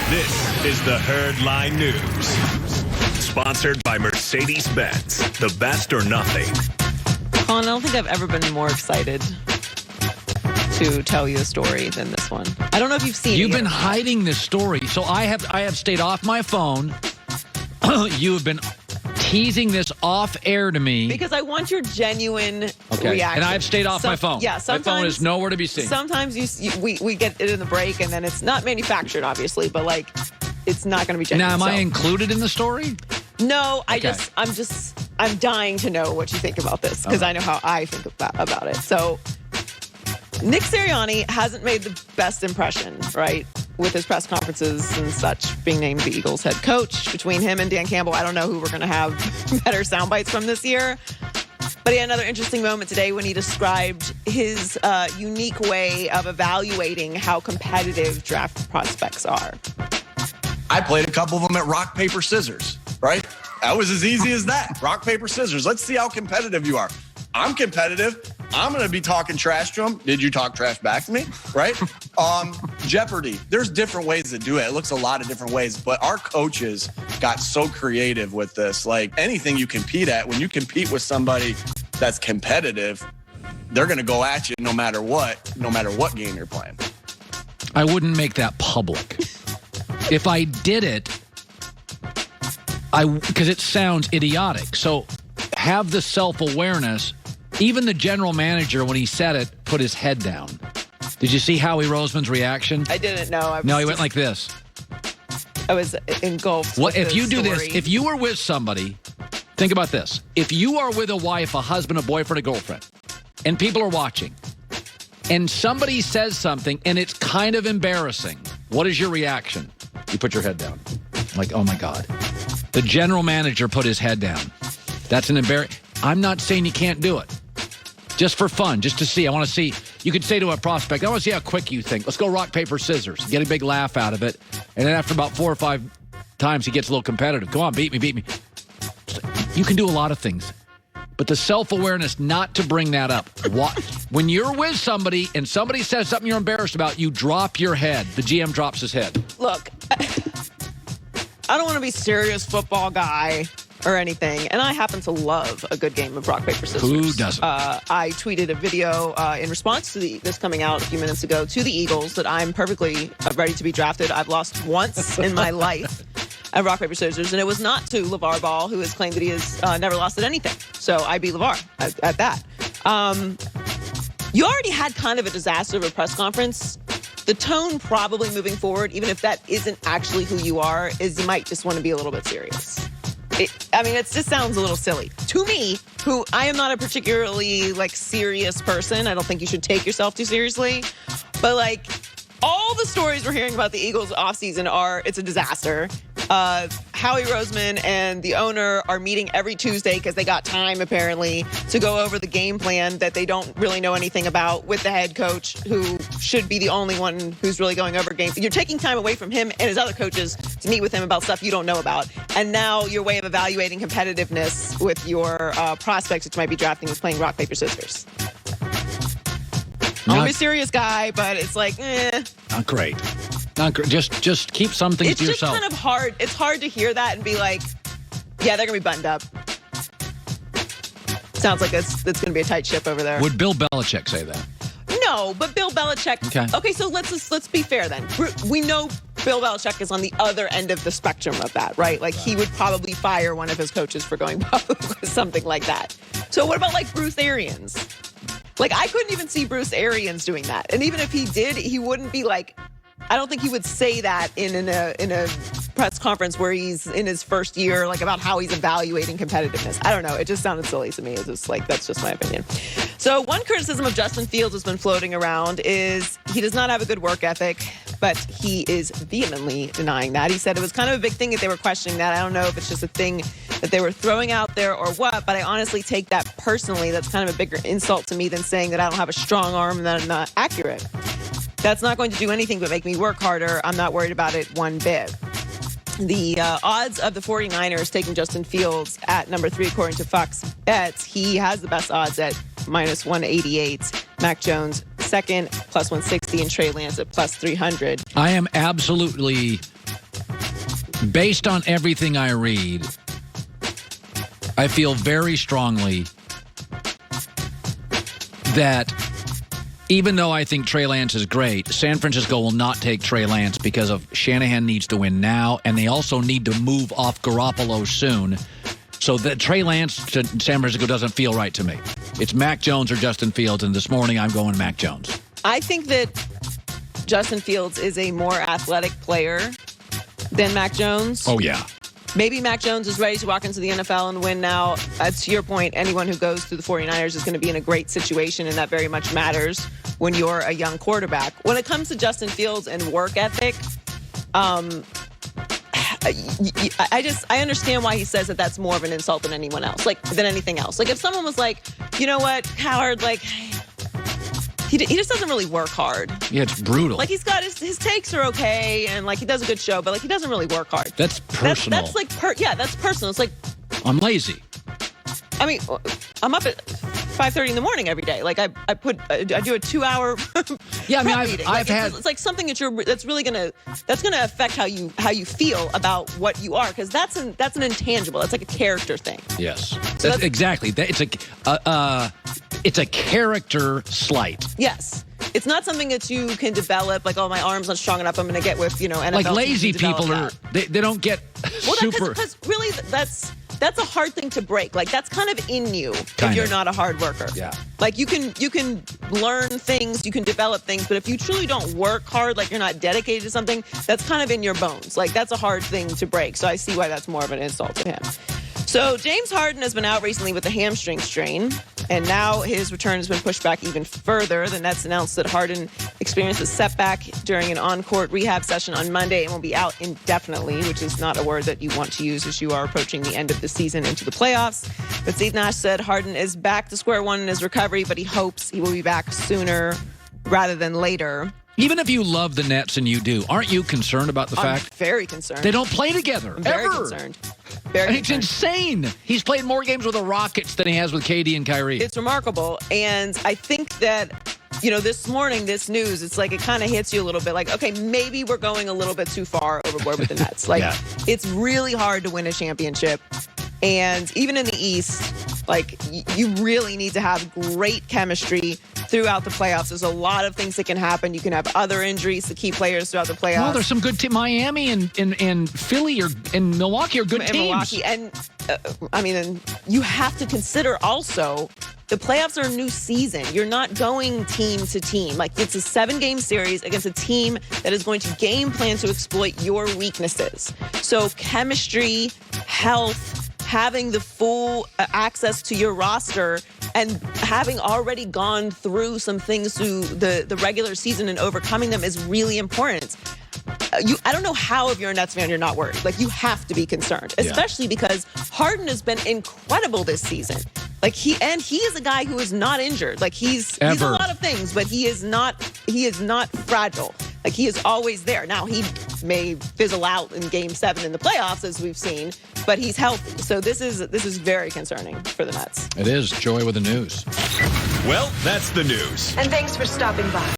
This is the Herd Line News. Sponsored by Mercedes-Benz. The best or nothing. Colin, I don't think I've ever been more excited to tell you a story than this one. I don't know if you've seen it. You've been hiding this story, so I have stayed off my phone. You have been teasing this off air to me because I want your genuine reaction. And I have stayed off my phone. Yeah, my phone is nowhere to be seen. Sometimes we get it in the break, and then it's not manufactured, obviously, but like it's not going to be genuine. Now, am I included in the story? No, I'm dying to know what you think about this because I know how I think about it. So, Nick Sirianni hasn't made the best impression, right, with his press conferences and such, being named the Eagles head coach. Between him and Dan Campbell, I don't know who we're going to have better sound bites from this year. But he had another interesting moment today when he described his unique way of evaluating how competitive draft prospects are. I played a couple of them at rock, paper, scissors, right? That was as easy as that. Rock, paper, scissors. Let's see how competitive you are. I'm competitive. I'm going to be talking trash to him. Did you talk trash back to me? Right? Jeopardy. There's different ways to do it. It looks a lot of different ways, but our coaches got so creative with this. Like anything you compete at, when you compete with somebody that's competitive, they're going to go at you no matter what game you're playing. I wouldn't make that public. If I did it, because it sounds idiotic. So have the self-awareness. Even the general manager, when he said it, put his head down. Did you see Howie Roseman's reaction? I didn't know. No, he went like this. I was engulfed. What if you do this? If you were with somebody, think about this. If you are with a wife, a husband, a boyfriend, a girlfriend, and people are watching, and somebody says something, and it's kind of embarrassing, what is your reaction? You put your head down. Like, oh, my God. The general manager put his head down. That's an embarrassment. I'm not saying you can't do it. Just for fun, just to see. I want to see. You could say to a prospect, I want to see how quick you think. Let's go rock, paper, scissors. Get a big laugh out of it. And then after about 4 or 5 times, he gets a little competitive. Go on, beat me. You can do a lot of things. But the self-awareness not to bring that up. When you're with somebody and somebody says something you're embarrassed about, you drop your head. The GM drops his head. Look, I don't want to be serious football guy or anything, and I happen to love a good game of rock, paper, scissors. Who doesn't? I tweeted a video in response to this coming out a few minutes ago to the Eagles that I'm perfectly ready to be drafted. I've lost once in my life at rock, paper, scissors, and it was not to LeVar Ball, who has claimed that he has never lost at anything. So I beat LeVar at that. You already had kind of a disaster of a press conference. The tone probably moving forward, even if that isn't actually who you are, is you might just want to be a little bit serious. It just sounds a little silly. To me, who I am not a particularly, serious person. I don't think you should take yourself too seriously. But, all the stories we're hearing about the Eagles offseason it's a disaster. Howie Roseman and the owner are meeting every Tuesday because they got time, apparently, to go over the game plan that they don't really know anything about with the head coach, who should be the only one who's really going over games. You're taking time away from him and his other coaches to meet with him about stuff you don't know about. And now your way of evaluating competitiveness with your prospects, which might be drafting, is playing rock, paper, scissors. I'm a serious guy, but it's Not great. Not great. Just keep something to yourself. It's just kind of hard. It's hard to hear that and be like, yeah, they're going to be buttoned up. Sounds like it's going to be a tight ship over there. Would Bill Belichick say that? No, but Bill Belichick. Okay, so let's be fair then. We know Bill Belichick is on the other end of the spectrum of that, right? He would probably fire one of his coaches for going public with something like that. So what about Bruce Arians? I couldn't even see Bruce Arians doing that. And even if he did, he wouldn't be I don't think he would say that in a press conference where he's in his first year, about how he's evaluating competitiveness. I don't know. It just sounded silly to me. It's just that's just my opinion. So one criticism of Justin Fields has been floating around is he does not have a good work ethic, but he is vehemently denying that. He said it was kind of a big thing that they were questioning that. I don't know if it's just a thing that they were throwing out there or what, but I honestly take that personally. That's kind of a bigger insult to me than saying that I don't have a strong arm and that I'm not accurate. That's not going to do anything but make me work harder. I'm not worried about it one bit. The odds of the 49ers taking Justin Fields at number 3, according to Fox Bets, he has the best odds at minus 188. Mac Jones second, plus 160, and Trey Lance at plus 300. I am absolutely Based on everything I read, I feel very strongly that even though I think Trey Lance is great, San Francisco will not take Trey Lance because of Shanahan needs to win now, and they also need to move off Garoppolo soon. So that Trey Lance to San Francisco doesn't feel right to me. It's Mac Jones or Justin Fields, and this morning I'm going Mac Jones. I think that Justin Fields is a more athletic player than Mac Jones. Oh, yeah. Maybe Mac Jones is ready to walk into the NFL and win now. To your point, anyone who goes to the 49ers is going to be in a great situation, and that very much matters when you're a young quarterback. When it comes to Justin Fields and work ethic, I understand why he says that that's more of an insult than anyone else, than anything else. Like if someone was like, you know what, Howard, he just doesn't really work hard. Yeah, it's brutal. Like he's got his takes are okay, and he does a good show, but he doesn't really work hard. That's personal. That's personal. It's like I'm lazy. I mean, I'm up at 5:30 in the morning every day. Like I do a 2-hour. Yeah, I mean, I've had. It's like something that's really gonna affect how you feel about what you are, because that's an intangible. That's like a character thing. Yes, so that's exactly. It's a character slight. Yes. It's not something that you can develop, like, oh, my arm's not strong enough, I'm going to get with, NFL. Like lazy people they don't get super. Because really, that's a hard thing to break. Like, that's kind of in you if you're not a hard worker. Yeah. Like, you can learn things, you can develop things, but if you truly don't work hard, like you're not dedicated to something, that's kind of in your bones. Like, that's a hard thing to break. So I see why that's more of an insult to him. So James Harden has been out recently with a hamstring strain, and now his return has been pushed back even further. The Nets announced that Harden experienced a setback during an on-court rehab session on Monday and will be out indefinitely, which is not a word that you want to use as you are approaching the end of the season into the playoffs. But Steve Nash said Harden is back to square one in his recovery, but he hopes he will be back sooner rather than later. Even if you love the Nets, and you do, aren't you concerned about the fact? I'm very concerned. They don't play together, I'm very ever. concerned. Very It's insane. He's played more games with the Rockets than he has with KD and Kyrie. It's remarkable. And I think that, this morning, this news, it's like it kind of hits you a little bit like, okay, maybe we're going a little bit too far overboard with the Nets. Like, It's really hard to win a championship. And even in the East, you really need to have great chemistry throughout the playoffs. There's a lot of things that can happen. You can have other injuries to key players throughout the playoffs. Well, there's some good teams. Miami and Philly and Milwaukee are good teams. Milwaukee. And, and you have to consider also the playoffs are a new season. You're not going team to team. It's a 7-game series against a team that is going to game plan to exploit your weaknesses. So chemistry, health, having the full access to your roster, and having already gone through some things through the regular season and overcoming them is really important. I don't know how, if you're a Nets fan, you're not worried. You have to be concerned, especially because Harden has been incredible this season. He is a guy who is not injured. He's a lot of things, but he is not fragile. He is always there. Now, he may fizzle out in Game 7 in the playoffs, as we've seen, but he's healthy. So this is very concerning for the Nets. It is. Joy with the news. Well, that's the news. And thanks for stopping by.